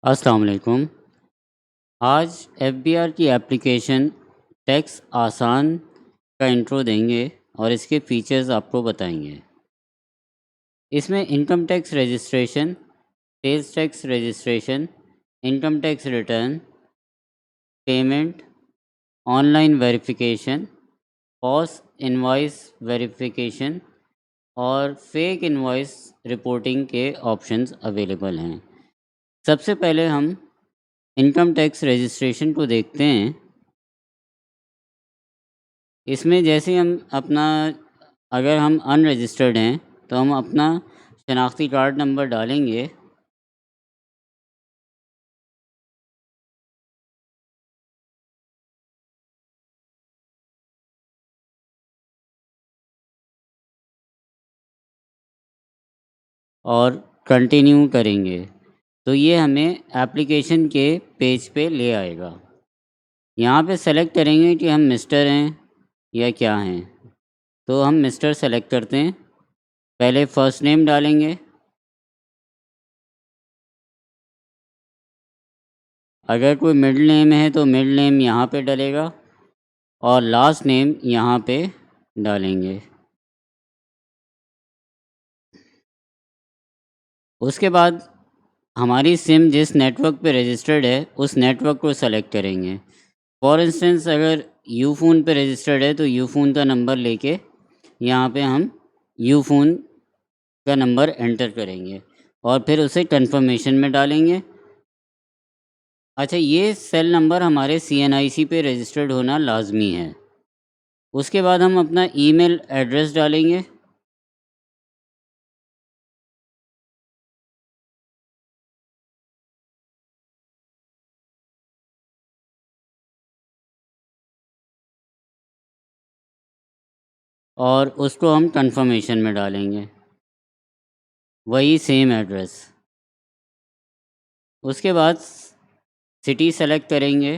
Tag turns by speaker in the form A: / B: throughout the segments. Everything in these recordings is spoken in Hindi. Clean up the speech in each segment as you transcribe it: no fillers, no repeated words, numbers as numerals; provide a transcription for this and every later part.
A: अस्सलाम वालेकुम। आज एफबीआर की एप्लीकेशन टैक्स आसान का इंट्रो देंगे और इसके फीचर्स आपको बताएंगे। इसमें income tax registration, sales tax registration, income tax return, payment, online verification, POS invoice verification और फेक इनवॉइस रिपोर्टिंग के ऑप्शंस अवेलेबल हैं। सबसे पहले हम इनकम टैक्स रजिस्ट्रेशन को देखते हैं। इसमें जैसे हम अपना अगर हम अनरजिस्टर्ड हैं तो हम अपना शनाख्ती कार्ड नंबर डालेंगे। और कंटिन्यू करेंगे तो ये हमें एप्लीकेशन के पेज पे ले आएगा। यहाँ पे सेलेक्ट करेंगे कि हम मिस्टर हैं या क्या हैं। तो हम मिस्टर सेलेक्ट करते हैं। पहले फ़र्स्ट नेम डालेंगे। अगर कोई मिडिल नेम है तो मिडिल नेम यहाँ पे डलेगा और लास्ट नेम यहाँ पे डालेंगे। उसके बाद हमारी सिम जिस नेटवर्क पे रजिस्टर्ड है उस नेटवर्क को सेलेक्ट करेंगे। फॉर इंस्टेंस अगर यू फ़ोन पे रजिस्टर्ड है तो यू फ़ोन का नंबर लेके यहाँ पे हम यू फ़ोन का नंबर एंटर करेंगे और फिर उसे कंफर्मेशन में डालेंगे। अच्छा, ये सेल नंबर हमारे CNIC पे रजिस्टर्ड होना लाजमी है। उसके बाद हम अपना ईमेल एड्रेस डालेंगे। और उसको हम कंफर्मेशन में डालेंगे, वही सेम एड्रेस। उसके बाद सिटी सेलेक्ट करेंगे।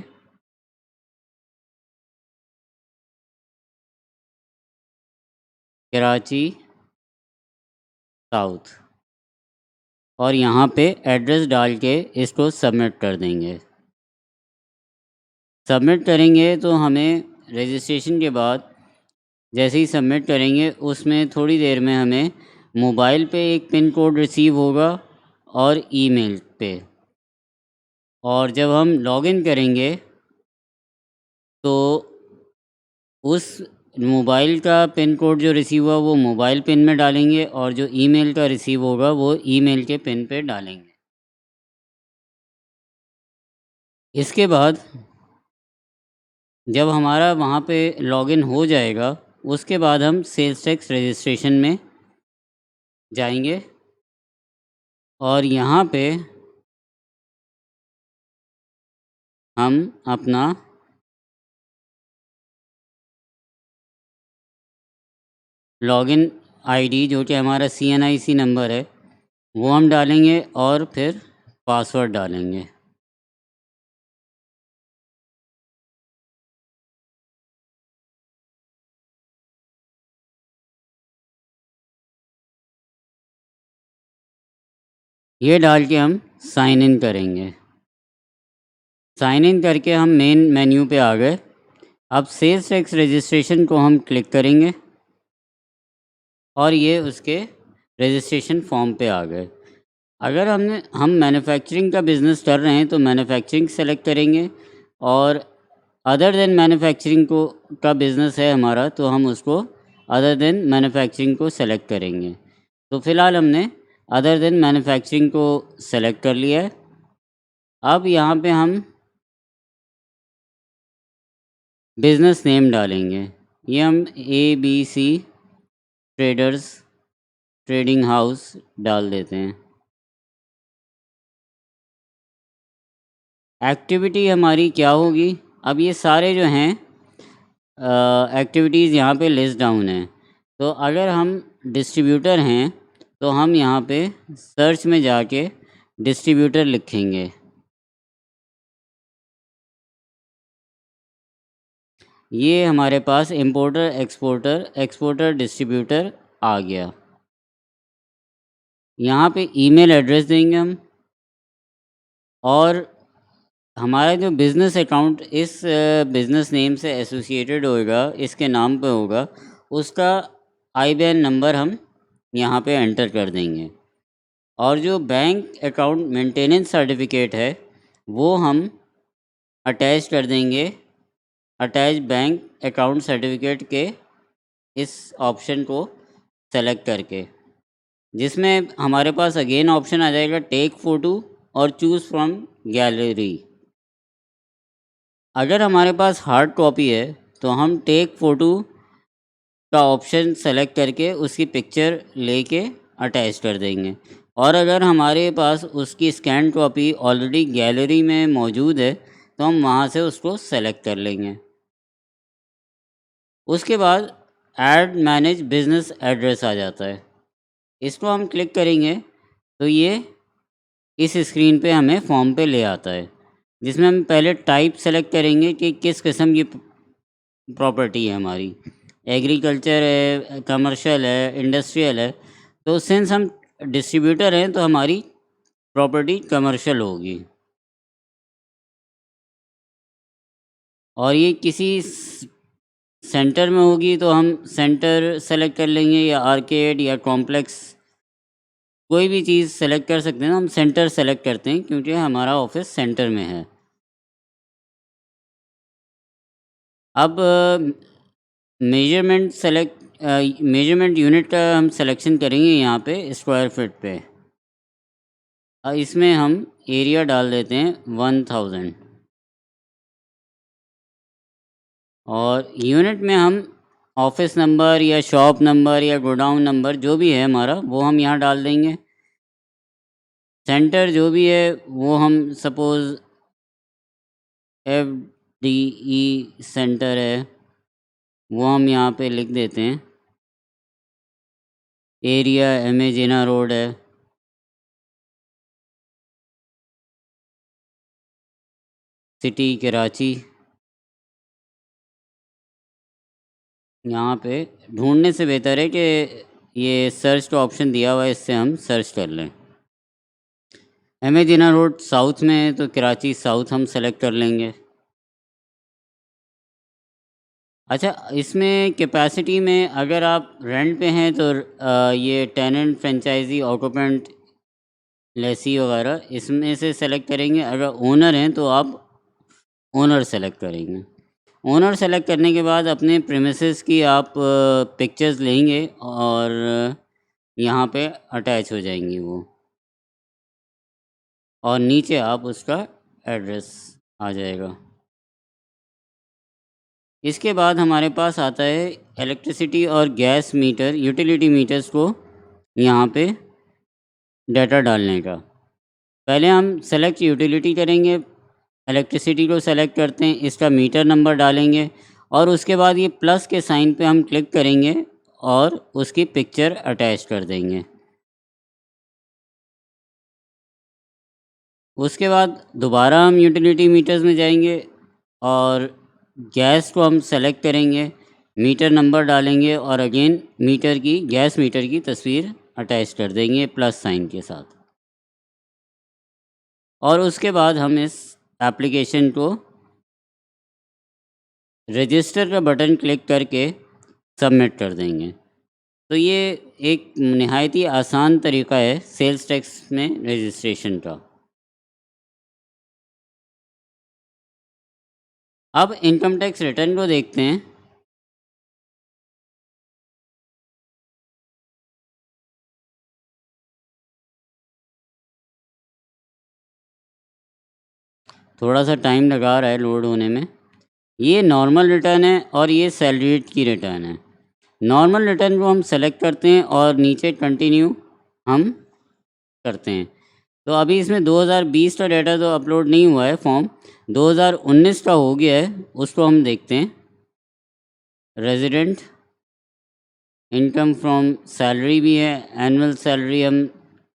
A: कराची साउथ और यहाँ पे एड्रेस डाल के इसको सबमिट कर देंगे। सबमिट करेंगे तो हमें रजिस्ट्रेशन के बाद जैसे ही सबमिट करेंगे उसमें थोड़ी देर में हमें मोबाइल पे एक पिन कोड रिसीव होगा और ईमेल पे। और जब हम लॉगिन करेंगे तो उस मोबाइल का पिन कोड जो रिसीव हुआ वो मोबाइल पिन में डालेंगे और जो ईमेल का रिसीव होगा वो ईमेल के पिन पे डालेंगे। इसके बाद जब हमारा वहाँ पे लॉगिन हो जाएगा उसके बाद हम सेल्स टैक्स रजिस्ट्रेशन में जाएंगे और यहाँ पे हम अपना लॉगिन आईडी जो कि हमारा CNIC नंबर है वो हम डालेंगे और फिर पासवर्ड डालेंगे। ये डाल के हम साइन इन करेंगे। साइन इन करके हम मेन मेन्यू पे आ गए। अब सेल्स टैक्स रजिस्ट्रेशन को हम क्लिक करेंगे और ये उसके रजिस्ट्रेशन फॉर्म पे आ गए। अगर हम मैन्युफैक्चरिंग का बिज़नेस कर रहे हैं तो मैन्युफैक्चरिंग सेलेक्ट करेंगे और अदर देन मैन्युफैक्चरिंग को का बिज़नेस है हमारा तो हम उसको अदर देन मैन्युफैक्चरिंग को सेलेक्ट करेंगे। तो फ़िलहाल हमने अदर देन मैन्युफैक्चरिंग को सेलेक्ट कर लिया है। अब यहाँ पे हम बिज़नेस नेम डालेंगे। ये हम ABC ट्रेडर्स ट्रेडिंग हाउस डाल देते हैं। एक्टिविटी हमारी क्या होगी? अब ये सारे जो हैं एक्टिविटीज़ यहाँ पे लिस्ट डाउन हैं। तो अगर हम डिस्ट्रीब्यूटर हैं तो हम यहाँ पे सर्च में जाके डिस्ट्रीब्यूटर लिखेंगे। ये हमारे पास इंपोर्टर एक्सपोर्टर डिस्ट्रीब्यूटर आ गया। यहाँ पे ईमेल एड्रेस देंगे हम। और हमारा जो बिज़नेस अकाउंट इस बिज़नेस नेम से एसोसिएटेड होगा, इसके नाम पे होगा, उसका आईबीएन नंबर हम यहाँ पे एंटर कर देंगे। और जो बैंक अकाउंट मेंटेनेंस सर्टिफिकेट है वो हम अटैच कर देंगे, अटैच बैंक अकाउंट सर्टिफिकेट के इस ऑप्शन को सेलेक्ट करके, जिसमें हमारे पास अगेन ऑप्शन आ जाएगा टेक फ़ोटो और चूज़ फ्रॉम गैलरी। अगर हमारे पास हार्ड कॉपी है तो हम टेक फ़ोटो का ऑप्शन सेलेक्ट करके उसकी पिक्चर लेके अटैच कर देंगे। और अगर हमारे पास उसकी स्कैन कॉपी ऑलरेडी गैलरी में मौजूद है तो हम वहाँ से उसको सेलेक्ट कर लेंगे। उसके बाद ऐड मैनेज बिज़नेस एड्रेस आ जाता है, इसको हम क्लिक करेंगे तो ये इस स्क्रीन पे हमें फॉर्म पे ले आता है, जिसमें हम पहले टाइप सेलेक्ट करेंगे कि किस किस्म की प्रॉपर्टी है हमारी, एग्रीकल्चर है, कमर्शियल है, इंडस्ट्रियल है। तो सिंस हम डिस्ट्रीब्यूटर हैं तो हमारी प्रॉपर्टी कमर्शियल होगी। और ये किसी सेंटर में होगी तो हम सेंटर सेलेक्ट कर लेंगे, या आर्केड या कॉम्प्लेक्स, कोई भी चीज़ सेलेक्ट कर सकते हैं। हम सेंटर सेलेक्ट करते हैं क्योंकि हमारा ऑफिस सेंटर में है। अब मेजरमेंट मेजरमेंट यूनिट का हम सिलेक्शन करेंगे यहाँ पे स्क्वायर फीट पे। इसमें हम एरिया डाल देते हैं 1000 और यूनिट में हम ऑफिस नंबर या शॉप नंबर या गोडाउन नंबर जो भी है हमारा वो हम यहाँ डाल देंगे। सेंटर जो भी है वो हम सपोज़ FDE सेंटर है वो हम यहाँ पे लिख देते हैं। एरिया MA जिना रोड है। सिटी कराची। यहाँ पे ढूंढने से बेहतर है कि ये सर्च का ऑप्शन दिया हुआ है, इससे हम सर्च कर लें। MA जिना रोड साउथ में है तो कराची साउथ हम सेलेक्ट कर लेंगे। अच्छा, इसमें कैपेसिटी में अगर आप रेंट पे हैं तो ये टेनेंट, फ्रेंचाइजी, ऑक्यूपेंट, लेसी वगैरह इसमें से सेलेक्ट करेंगे। अगर ओनर हैं तो आप ओनर सेलेक्ट करेंगे। ओनर सेलेक्ट करने के बाद अपने प्रीमिसेस की आप पिक्चर्स लेंगे और यहाँ पे अटैच हो जाएंगी वो, और नीचे आप उसका एड्रेस आ जाएगा। इसके बाद हमारे पास आता है इलेक्ट्रिसिटी और गैस मीटर, यूटिलिटी मीटर्स को यहाँ पे डाटा डालने का। पहले हम सेलेक्ट यूटिलिटी करेंगे, इलेक्ट्रिसिटी को सेलेक्ट करते हैं, इसका मीटर नंबर डालेंगे और उसके बाद ये प्लस के साइन पे हम क्लिक करेंगे और उसकी पिक्चर अटैच कर देंगे। उसके बाद दोबारा हम यूटिलिटी मीटर्स में जाएंगे और गैस को हम सेलेक्ट करेंगे, मीटर नंबर डालेंगे और अगेन मीटर की, गैस मीटर की तस्वीर अटैच कर देंगे प्लस साइन के साथ। और उसके बाद हम इस एप्लीकेशन को रजिस्टर का बटन क्लिक करके सबमिट कर देंगे। तो ये एक निहायत ही आसान तरीका है सेल्स टैक्स में रजिस्ट्रेशन का। अब इनकम टैक्स रिटर्न को देखते हैं। थोड़ा सा टाइम लगा रहा है लोड होने में। ये नॉर्मल रिटर्न है और ये सैलरीड की रिटर्न है। नॉर्मल रिटर्न को हम सेलेक्ट करते हैं और नीचे कंटिन्यू हम करते हैं। तो अभी इसमें 2020 का डाटा तो अपलोड नहीं हुआ है, फॉर्म 2019 का हो गया है, उसको हम देखते हैं। रेजिडेंट इनकम फ्रॉम सैलरी भी है, एनुअल सैलरी हम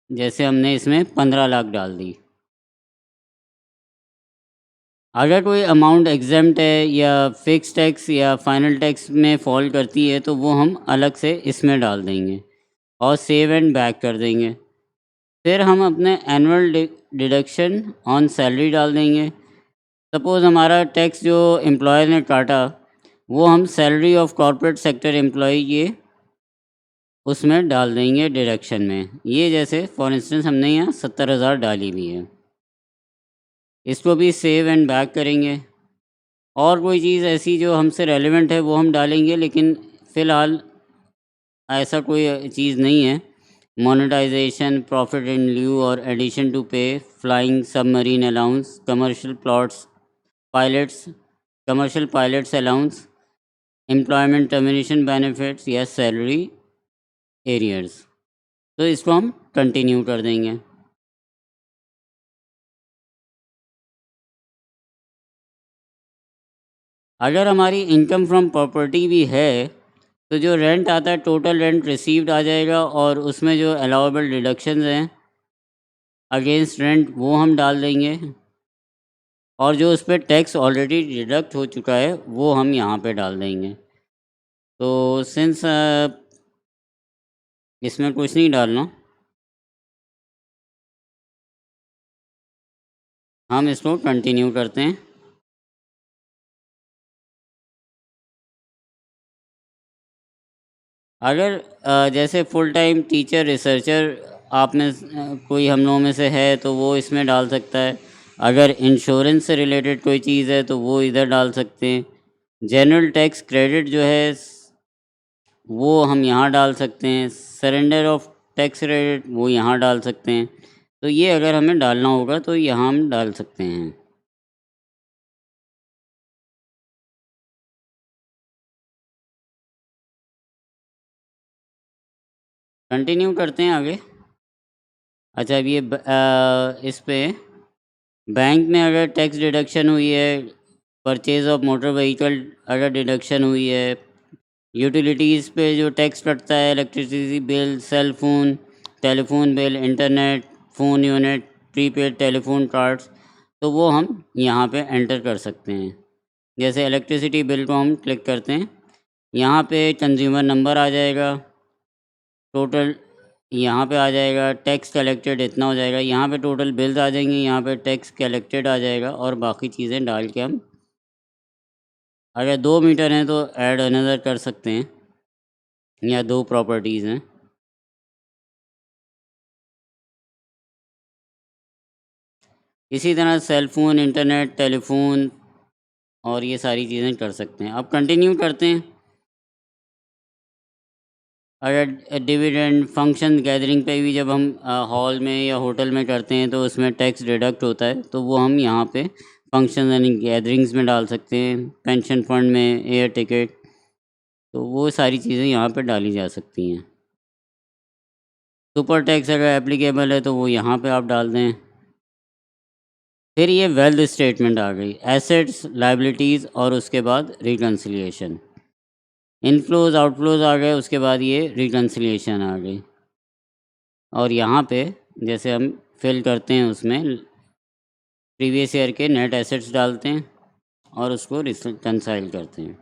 A: जैसे हमने इसमें 15 लाख डाल दी। अगर कोई अमाउंट एग्जेम्प्ट है या फिक्स टैक्स या फाइनल टैक्स में फॉल करती है तो वो हम अलग से इसमें डाल देंगे और सेव एंड बैक कर देंगे। फिर हम अपने एनुअल डिडक्शन ऑन सैलरी डाल देंगे। सपोज़ हमारा टैक्स जो एम्प्लॉयर ने काटा वो हम salary of corporate sector employee के उसमें डाल देंगे डिडक्शन में। ये जैसे फॉर इंस्टेंस हमने यहाँ 70,000 डाली हुई है, इसको भी सेव एंड बैक करेंगे। और कोई चीज़ ऐसी जो हमसे रेलेवेंट है वो हम डालेंगे, लेकिन फ़िलहाल ऐसा कोई चीज़ नहीं है। मोनेटाइजेशन, प्रॉफिट इन ल्यू और एडिशन टू पे, flying submarine allowance, commercial pilots allowance, employment termination benefits या सैलरी एरियर्स। तो इसको हम कंटिन्यू कर देंगे। अगर हमारी इनकम फ्रॉम प्रॉपर्टी भी है तो जो रेंट आता है टोटल रेंट रिसीव्ड आ जाएगा, और उसमें जो अलाउेबल डिडक्शंस हैं अगेंस्ट रेंट वो हम डाल देंगे, और जो उस पर टैक्स ऑलरेडी डिडक्ट हो चुका है वो हम यहाँ पे डाल देंगे। तो सिंस इसमें कुछ नहीं डालना, हम इसको कंटिन्यू करते हैं। अगर जैसे फुल टाइम टीचर रिसर्चर आप में कोई हम लोगों में से है तो वो इसमें डाल सकता है। अगर इंश्योरेंस से रिलेटेड कोई चीज़ है तो वो इधर डाल सकते हैं। जनरल टैक्स क्रेडिट जो है वो हम यहाँ डाल सकते हैं। सरेंडर ऑफ टैक्स क्रेडिट वो यहाँ डाल सकते हैं। तो ये अगर हमें डालना होगा तो यहाँ हम डाल सकते हैं। कंटिन्यू करते हैं आगे। अच्छा, अब ये इस पे बैंक में अगर टैक्स डिडक्शन हुई है, परचेज़ ऑफ मोटर व्हीकल अगर डिडक्शन हुई है, यूटिलिटीज़ पे जो टैक्स कटता है, electricity bill, cell phone, telephone bill, internet, phone unit, prepaid telephone cards, तो वो हम यहाँ पे एंटर कर सकते हैं। जैसे इलेक्ट्रिसिटी बिल को हम क्लिक करते हैं, यहाँ पे कंज्यूमर नंबर आ जाएगा, टोटल यहाँ पे आ जाएगा, टैक्स कलेक्टेड इतना हो जाएगा, यहाँ पे टोटल बिल्स आ जाएंगे, यहाँ पे टैक्स कलेक्टेड आ जाएगा, और बाकी चीज़ें डाल के हम अगर 2 मीटर हैं तो ऐड अनदर कर सकते हैं, या 2 प्रॉपर्टीज़ हैं। इसी तरह सेल फ़ोन, इंटरनेट, टेलीफोन और ये सारी चीज़ें कर सकते हैं। अब कंटिन्यू करते हैं। अगर डिविडेंड फंक्शन गैदरिंग पे भी जब हम हॉल में या होटल में करते हैं तो उसमें टैक्स डिडक्ट होता है, तो वो हम यहाँ पे फंक्शन यानी गैदरिंग्स में डाल सकते हैं। पेंशन फंड में, एयर टिकट, तो वो सारी चीज़ें यहाँ पे डाली जा सकती हैं। सुपर टैक्स अगर एप्लीकेबल है तो वो यहाँ पे आप डाल दें। फिर ये वेल्थ स्टेटमेंट आ गई, एसेट्स, लायबिलिटीज़ और उसके बाद रिकन्सिलिएशन। इनफ्लोज आउटफ्लोज आ गए, उसके बाद ये रिकन्सिलिएशन आ गई। और यहाँ पे जैसे हम फिल करते हैं उसमें प्रीवियस ईयर के नेट एसेट्स डालते हैं और उसको रिकन्साइल करते हैं।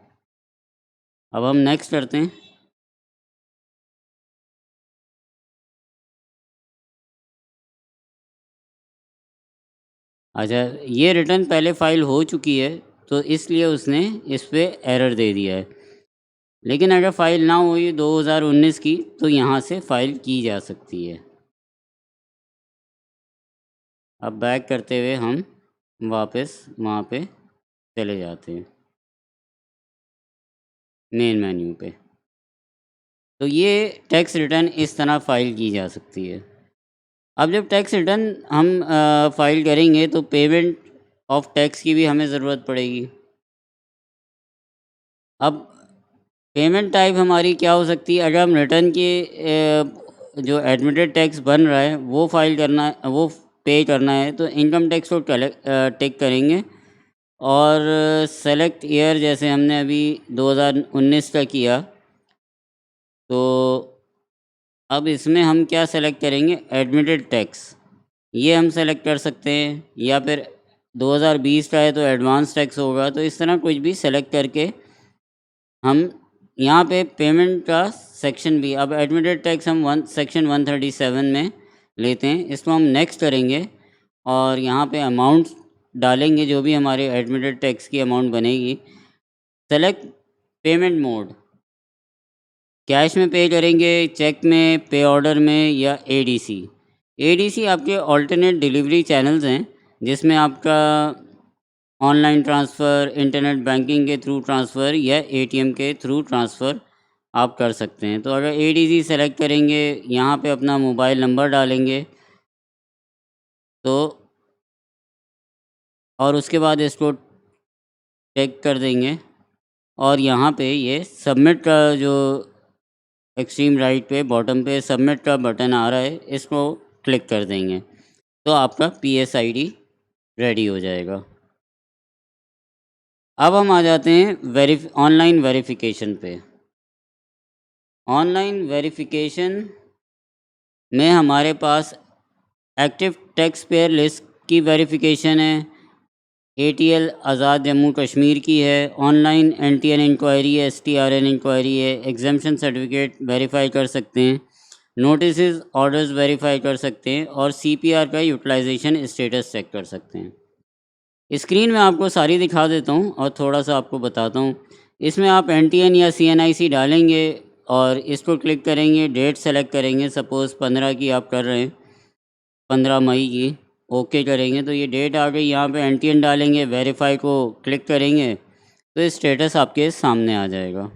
A: अब हम नेक्स्ट करते हैं। अच्छा, ये रिटर्न पहले फ़ाइल हो चुकी है तो इसलिए उसने इस पे एरर दे दिया है, लेकिन अगर फ़ाइल ना हुई 2019 की तो यहाँ से फ़ाइल की जा सकती है। अब बैक करते हुए हम वापस वहाँ पे चले जाते हैं मेन मेन्यू पे। तो ये टैक्स रिटर्न इस तरह फ़ाइल की जा सकती है। अब जब टैक्स रिटर्न हम फ़ाइल करेंगे तो पेमेंट ऑफ टैक्स की भी हमें ज़रूरत पड़ेगी। अब पेमेंट टाइप हमारी क्या हो सकती है? अगर हम रिटर्न जो एडमिटेड टैक्स बन रहा है वो फ़ाइल करना है, वो पे करना है, तो इनकम टैक्स को टिक करेंगे और सेलेक्ट ईयर जैसे हमने अभी 2019 का किया, तो अब इसमें हम क्या सेलेक्ट करेंगे? एडमिटेड टैक्स, ये हम सेलेक्ट कर सकते हैं, या फिर 2020 का है तो एडवांस टैक्स होगा। तो इस तरह कुछ भी सेलेक्ट करके हम यहाँ पे पेमेंट का सेक्शन भी, अब एडमिटेड टैक्स हम सेक्शन 137 में लेते हैं। इसको हम नेक्स्ट करेंगे और यहाँ पे अमाउंट डालेंगे, जो भी हमारे एडमिटेड टैक्स की अमाउंट बनेगी। सेलेक्ट पेमेंट मोड, कैश में पे करेंगे, चेक में, पे ऑर्डर में या एडीसी। एडीसी आपके ऑल्टरनेट डिलीवरी चैनल्स हैं, जिसमें आपका ऑनलाइन ट्रांसफ़र, इंटरनेट बैंकिंग के थ्रू ट्रांसफ़र या एटीएम के थ्रू ट्रांसफ़र आप कर सकते हैं। तो अगर एडीसी सेलेक्ट करेंगे, यहाँ पे अपना मोबाइल नंबर डालेंगे तो, और उसके बाद इसको चेक कर देंगे और यहाँ पे ये सबमिट का जो एक्सट्रीम राइट पे बॉटम पे सबमिट का बटन आ रहा है, इसको क्लिक कर देंगे तो आपका पीएसआईडी रेडी हो जाएगा। अब हम आ जाते हैं ऑनलाइन वेरिफिकेशन पे। ऑनलाइन वेरिफिकेशन में हमारे पास एक्टिव टैक्स पेयर लिस्ट की वेरिफिकेशन है, एटीएल आज़ाद जम्मू कश्मीर की है, ऑनलाइन एनटीएन इंक्वायरी है, एसटीआरएन इंक्वायरी है, एग्जाम्पशन सर्टिफिकेट वेरीफाई कर सकते हैं, नोटिस ऑर्डर्स वेरीफाई कर सकते हैं और सीपीआर का यूटिलाइजेशन स्टेटस चेक कर सकते हैं। स्क्रीन में आपको सारी दिखा देता हूँ और थोड़ा सा आपको बताता हूँ। इसमें आप एनटीएन या सीएनआईसी डालेंगे और इसको क्लिक करेंगे, डेट सेलेक्ट करेंगे, सपोज़ 15 की आप कर रहे हैं, 15 मई की, ओके करेंगे तो ये डेट आ गई। यहाँ पे एनटीएन डालेंगे, वेरीफाई को क्लिक करेंगे तो स्टेटस आपके सामने आ जाएगा।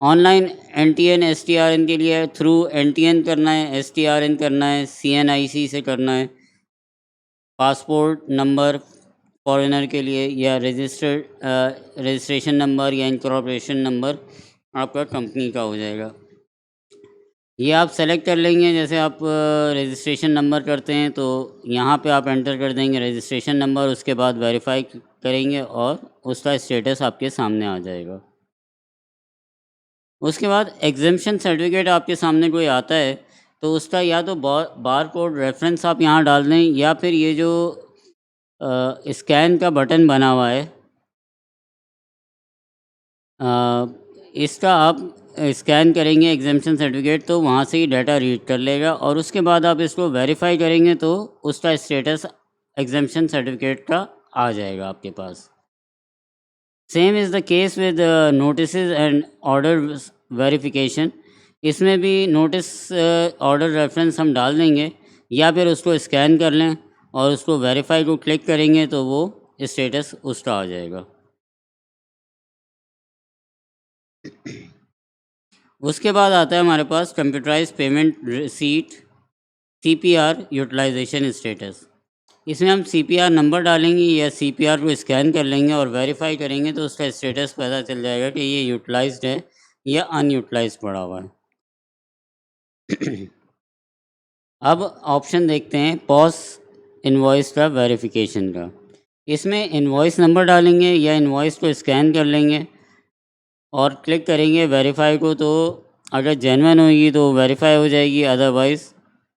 A: ऑनलाइन एनटीएन एसटीआरएन के लिए थ्रू एनटीएन करना है, एसटीआरएन करना है, सीएनआईसी से करना है, पासपोर्ट नंबर फॉरेनर के लिए या रजिस्ट्रेशन नंबर या इनकॉर्पोरेशन नंबर आपका कंपनी का हो जाएगा। ये आप सेलेक्ट कर लेंगे। जैसे आप रजिस्ट्रेशन नंबर करते हैं तो यहाँ पे आप एंटर कर देंगे रजिस्ट्रेशन नंबर, उसके बाद वेरीफाई करेंगे और उसका स्टेटस आपके सामने आ जाएगा। उसके बाद एग्जेम्पशन सर्टिफिकेट आपके सामने कोई आता है तो उसका या तो बार कोड रेफरेंस आप यहाँ डाल दें या फिर ये जो स्कैन का बटन बना हुआ है, इसका आप स्कैन करेंगे एग्जाम्पशन सर्टिफिकेट तो वहाँ से ही डाटा रीड कर लेगा और उसके बाद आप इसको वेरीफाई करेंगे तो उसका स्टेटस एग्जाम्पशन सर्टिफिकेट का आ जाएगा आपके पास। Same is the case with notice and order verification. इसमें भी नोटिस ऑर्डर रेफरेंस हम डाल देंगे या फिर उसको स्कैन कर लें और उसको वेरीफाई को क्लिक करेंगे तो वो स्टेटस उसका आ जाएगा। उसके बाद आता है हमारे पास computerise payment receipt CPR utilisation status. इसमें हम सीपीआर नंबर डालेंगे या सीपीआर को स्कैन कर लेंगे और वेरीफाई करेंगे तो उसका स्टेटस पता चल जाएगा कि ये यूटिलाइज्ड है या अनयूटिलाइज्ड पड़ा हुआ है। अब ऑप्शन देखते हैं पॉज इनवॉइस का वेरिफिकेशन का। इसमें इनवॉइस नंबर डालेंगे या इनवॉइस को स्कैन कर लेंगे और क्लिक करेंगे वेरीफाई को, तो अगर जेन्युइन होगी तो वेरीफाई हो जाएगी, अदरवाइज़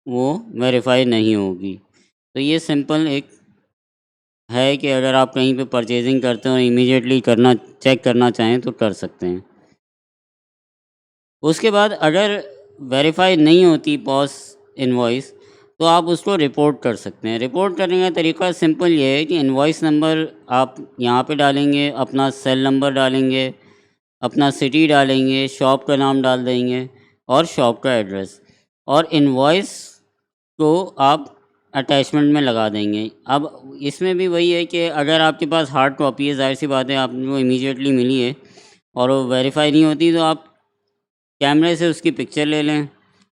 A: वो वेरीफाई नहीं होगी। तो ये सिंपल एक है कि अगर आप कहीं पे परचेजिंग करते हो इमीडिएटली चेक करना चाहें तो कर सकते हैं। उसके बाद अगर वेरीफाई नहीं होती पॉस इनवॉइस तो आप उसको रिपोर्ट कर सकते हैं। रिपोर्ट करने का तरीका सिंपल ये है कि इनवॉइस नंबर आप यहाँ पे डालेंगे, अपना सेल नंबर डालेंगे, अपना सिटी डालेंगे, शॉप का नाम डाल देंगे और शॉप का एड्रेस, और इनवॉइस को आप अटैचमेंट में लगा देंगे। अब इसमें भी वही है कि अगर आपके पास हार्ड कॉपी है, ज़ाहिर सी बात है आपको इमीडिएटली मिली है और वो वेरीफाई नहीं होती तो आप कैमरे से उसकी पिक्चर ले लें,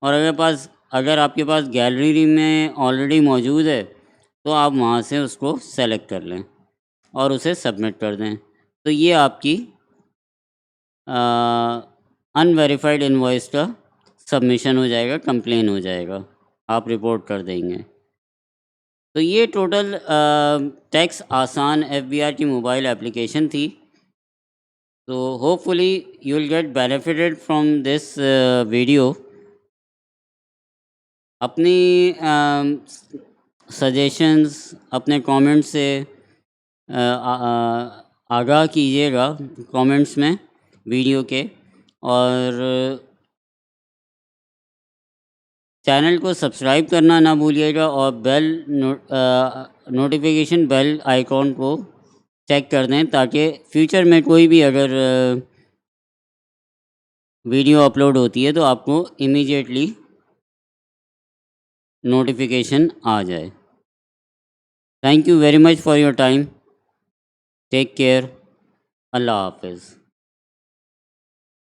A: और अगर आपके पास गैलरी में ऑलरेडी मौजूद है तो आप वहाँ से उसको सेलेक्ट कर लें और उसे सबमिट कर दें। तो ये आपकी अनवेरिफाइड इनवॉइस का सबमिशन हो जाएगा, कंप्लेन हो जाएगा, आप रिपोर्ट कर देंगे। तो ये टोटल टैक्स आसान एफबीआर की मोबाइल एप्लीकेशन थी। तो hopefully you will get benefited from this video. अपनी सजेशंस अपने कमेंट से आगाह कीजिएगा कमेंट्स में वीडियो के, और चैनल को सब्सक्राइब करना ना भूलिएगा और बेल नोटिफिकेशन बेल आइकॉन को चेक कर दें ताकि फ्यूचर में कोई भी अगर वीडियो अपलोड होती है तो आपको इमीडिएटली नोटिफिकेशन आ जाए। Thank you very much for your time. Take care. अल्लाह हाफिज़।